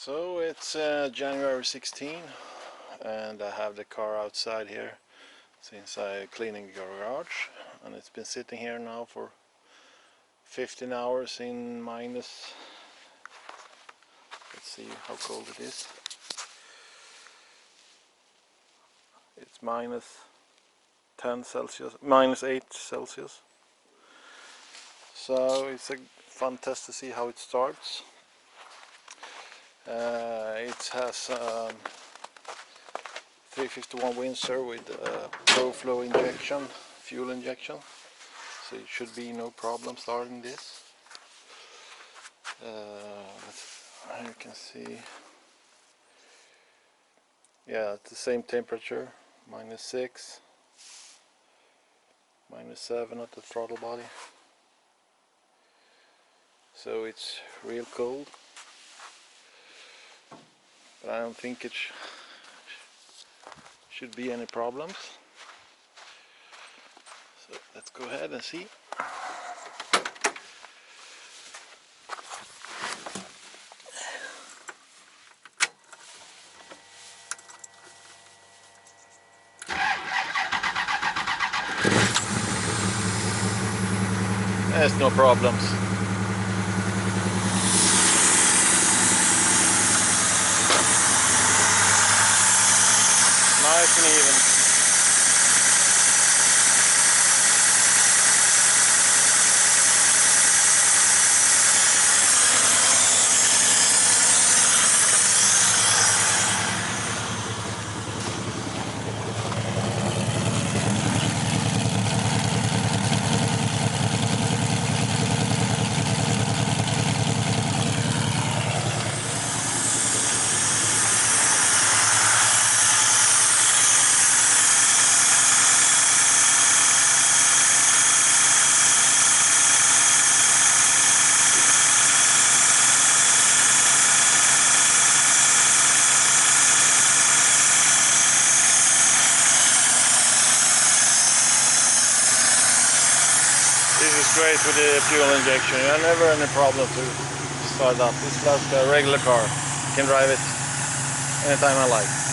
So it's January 16 and I have the car outside here since I cleaning the garage, and it's been sitting here now for 15 hours in minus, let's see how cold it is. It's minus 10 Celsius, minus 8 Celsius. So it's a fun test to see how it starts. It has 351 Windsor with Pro Flo injection, fuel injection, so it should be no problem starting this. You can see, yeah, it's the same temperature, minus 6, minus 7 at the throttle body, so it's real cold. But I don't think it should be any problems. So let's go ahead and see. There's no problems. Nice and even. This is great with the fuel injection. You have never any problem to start up. It's like a regular car. I can drive it anytime I like.